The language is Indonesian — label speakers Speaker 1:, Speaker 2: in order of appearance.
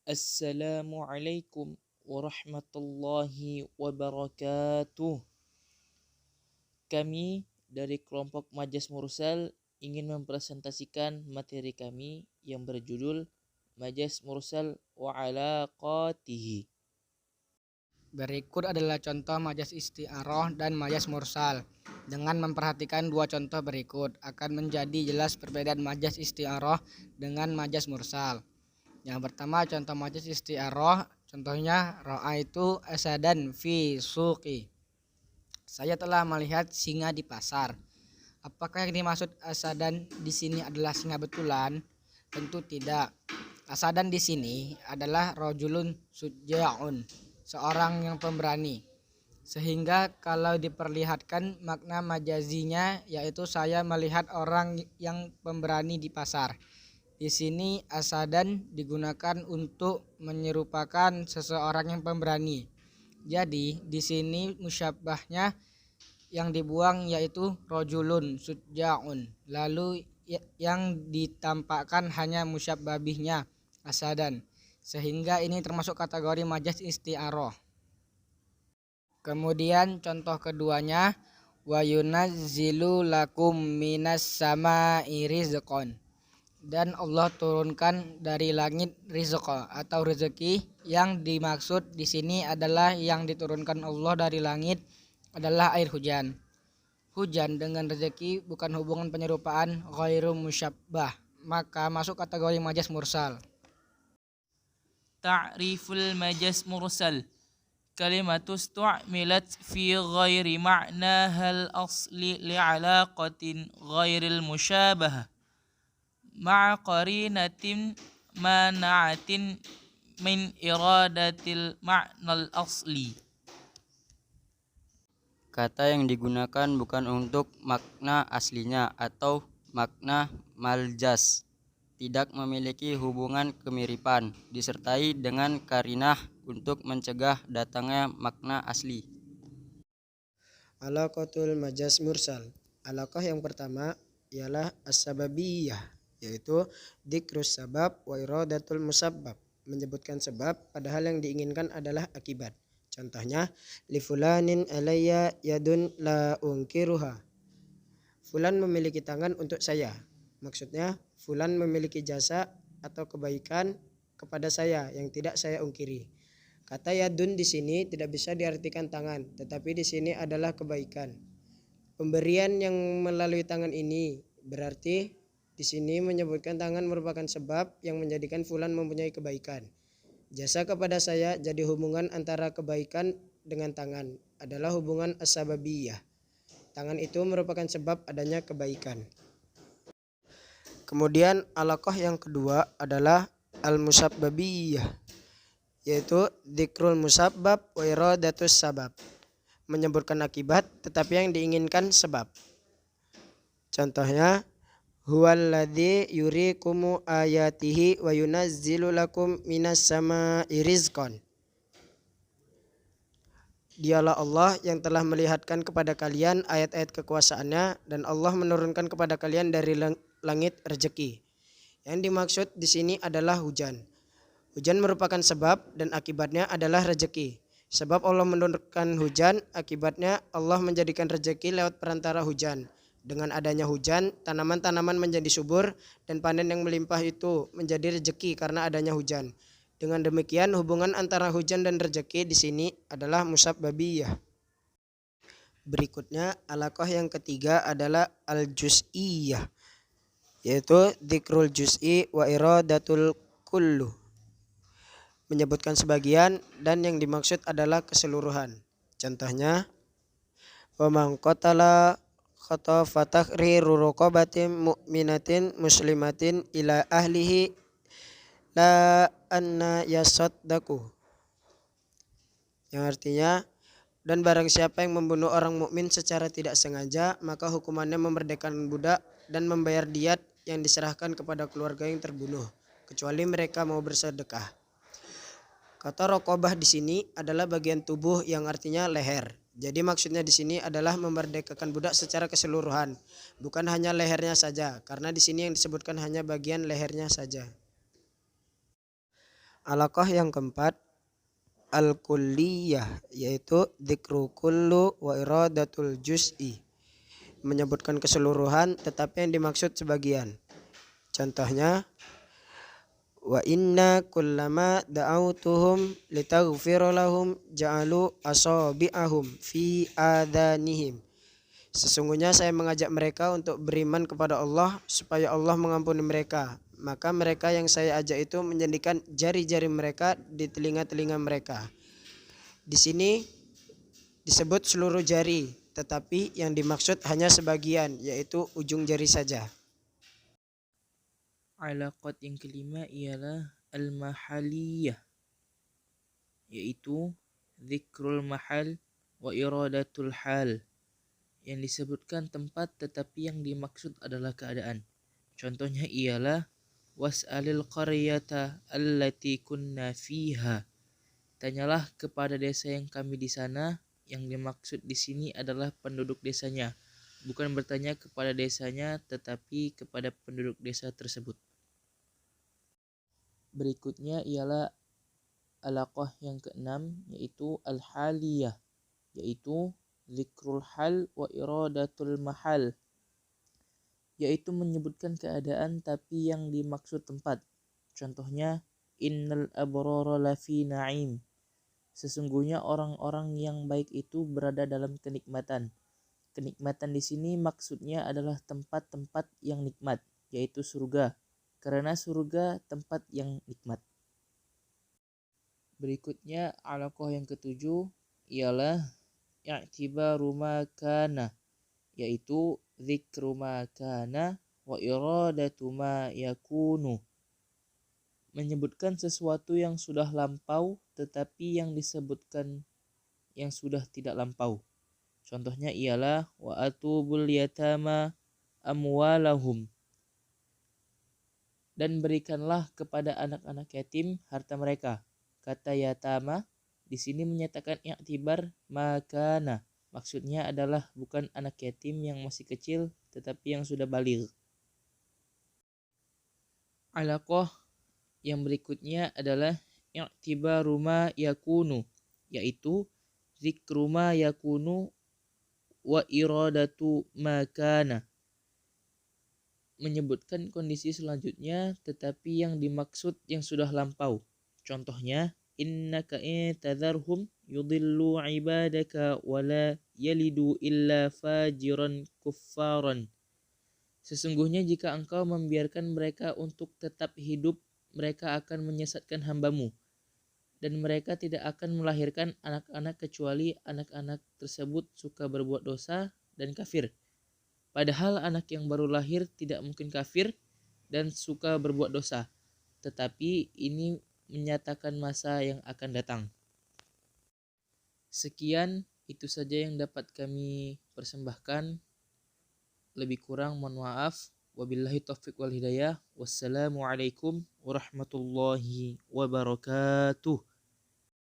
Speaker 1: Assalamualaikum warahmatullahi wabarakatuh. Kami dari kelompok Majas Mursal ingin mempresentasikan materi kami yang berjudul Majas Mursal wa alaqatihi.
Speaker 2: Berikut adalah contoh majas isti'aroh dan majas mursal. Dengan memperhatikan dua contoh berikut, akan menjadi jelas perbedaan majas isti'aroh dengan majas mursal. Yang pertama, contoh majas isti'aroh, contohnya ra'aitu asadan fi suqi. Saya telah melihat singa di pasar. Apakah yang dimaksud asadan di sini adalah singa betulan? Tentu tidak. Asadan di sini adalah rajulun suja'un, seorang yang pemberani. Sehingga kalau diperlihatkan makna majazinya yaitu saya melihat orang yang pemberani di pasar. Di sini asadan digunakan untuk menyerupakan seseorang yang pemberani. Jadi di sini musyabbahnya yang dibuang yaitu rojulun suja'un. Lalu yang ditampakkan hanya musyabbabihnya asadan. Sehingga ini termasuk kategori majas isti'aroh. Kemudian contoh keduanya, wa yunazzilu lakum minas sama'i rizqan. Dan Allah turunkan dari langit rizqa atau rezeki. Yang dimaksud di sini adalah yang diturunkan Allah dari langit adalah air hujan. Hujan dengan rezeki bukan hubungan penyerupaan ghairu musyabbah, maka masuk kategori majas mursal.
Speaker 1: Ta'riful majas mursal. Kalimatu stu'milat fi ghairi ma'nahal asli li'alaqatin ghairil musyabahah ma'a qarinatin mana'atin min iradatil ma'nal asli.
Speaker 3: Kata yang digunakan bukan untuk makna aslinya atau makna maljas, tidak memiliki hubungan kemiripan, disertai dengan karinah untuk mencegah datangnya makna asli.
Speaker 4: Alaqatul majas mursal. Alaqah yang pertama ialah as-sababiyah, yaitu dzikrus sabab wa iradatul musabbab, menyebutkan sebab padahal yang diinginkan adalah akibat. Contohnya, li fulanin alayya yadun la unkiruha. Fulan memiliki tangan untuk saya. Maksudnya, fulan memiliki jasa atau kebaikan kepada saya yang tidak saya ungkiri. Kata yadun di sini tidak bisa diartikan tangan, tetapi di sini adalah kebaikan. Pemberian yang melalui tangan ini berarti di sini menyebutkan tangan merupakan sebab yang menjadikan fulan mempunyai kebaikan. Jasa kepada saya jadi hubungan antara kebaikan dengan tangan adalah hubungan as-sababiyah. Tangan itu merupakan sebab adanya kebaikan. Kemudian alaqah yang kedua adalah al-musabbabiyah, yaitu dzikrul musabbab wa iradatus sabab, menyebutkan akibat tetapi yang diinginkan sebab. Contohnya, huwallazi yurikumu ayatihi wa yunazzilu lakum minas sama'i rizqan. Dialah Allah yang telah melihatkan kepada kalian ayat-ayat kekuasaannya dan Allah menurunkan kepada kalian dari langit rezeki. Yang dimaksud di sini adalah hujan. Hujan merupakan sebab dan akibatnya adalah rezeki. Sebab Allah menurunkan hujan, akibatnya Allah menjadikan rezeki lewat perantara hujan. Dengan adanya hujan, tanaman-tanaman menjadi subur dan panen yang melimpah itu menjadi rezeki karena adanya hujan. Dengan demikian, hubungan antara hujan dan rezeki di sini adalah musabbabiyah. Berikutnya, alaqah yang ketiga adalah al-juz'iyah, yaitu dzikrul juz'i wa iradatul kullu, menyebutkan sebagian dan yang dimaksud adalah keseluruhan. Contohnya, wa man qatala khatafa tahriru raqabatin mu'minatin muslimatin ila ahlihi la anna yasaddaku, yang artinya, dan barang siapa yang membunuh orang mukmin secara tidak sengaja, maka hukumannya memerdekakan budak dan membayar diat yang diserahkan kepada keluarga yang terbunuh, kecuali mereka mau bersedekah. Kata raqabah di sini adalah bagian tubuh yang artinya leher. Jadi maksudnya di sini adalah memerdekakan budak secara keseluruhan, bukan hanya lehernya saja, karena di sini yang disebutkan hanya bagian lehernya saja. Alaqah yang keempat, al-kulliyah, yaitu dzikru kullu wa iradatul juz'i, menyebutkan keseluruhan tetapi yang dimaksud sebagian. Contohnya, wa inna kullama da'autuhum litaghfira lahum ja'alu asabi'ahum fi adanihim. Sesungguhnya saya mengajak mereka untuk beriman kepada Allah supaya Allah mengampuni mereka. Maka mereka yang saya ajak itu menjadikan jari-jari mereka di telinga-telinga mereka. Di sini disebut seluruh jari, tetapi yang dimaksud hanya sebagian, yaitu ujung jari saja.
Speaker 1: Alaqat yang kelima ialah al-mahaliyah, yaitu zikrul mahal wa iradatul hal, yang disebutkan tempat tetapi yang dimaksud adalah keadaan. Contohnya ialah was'alil qaryata allati kunna fiha. Tanyalah kepada desa yang kami di sana. Yang dimaksud di sini adalah penduduk desanya, bukan bertanya kepada desanya tetapi kepada penduduk desa tersebut. Berikutnya ialah alaqah yang keenam, yaitu al-haliyah, yaitu zikrul hal wa iradatul mahal, yaitu menyebutkan keadaan tapi yang dimaksud tempat. Contohnya, innal abrara lafi na'im. Sesungguhnya orang-orang yang baik itu berada dalam kenikmatan. Kenikmatan di sini maksudnya adalah tempat-tempat yang nikmat, yaitu surga, karena surga tempat yang nikmat. Berikutnya alaqah yang ketujuh ialah i'tibaru ma kana, yaitu dzikru ma kana wa iradatu ma yakunu, menyebutkan sesuatu yang sudah lampau tetapi yang disebutkan yang sudah tidak lampau. Contohnya ialah wa atubul yatama amwalahum, dan berikanlah kepada anak-anak yatim harta mereka. Kata yatama di sini menyatakan i'tibar makana. Maksudnya adalah bukan anak yatim yang masih kecil tetapi yang sudah baligh. Alaqah yang berikutnya adalah i'tibaru ma yakunu, yaitu zikru ma yakunu wa iradatu ma kana, menyebutkan kondisi selanjutnya tetapi yang dimaksud yang sudah lampau. Contohnya, innaka intadharhum yudillu ibadaka wala yalidu illa fajiran kuffaran. Sesungguhnya jika engkau membiarkan mereka untuk tetap hidup, mereka akan menyesatkan hambamu, dan mereka tidak akan melahirkan anak-anak kecuali anak-anak tersebut suka berbuat dosa dan kafir. Padahal anak yang baru lahir tidak mungkin kafir dan suka berbuat dosa, tetapi ini menyatakan masa yang akan datang. Sekian, itu saja yang dapat kami persembahkan. Lebih kurang mohon maaf. Wabillahi taufiq wal hidayah. Wassalamualaikum warahmatullahi wabarakatuh.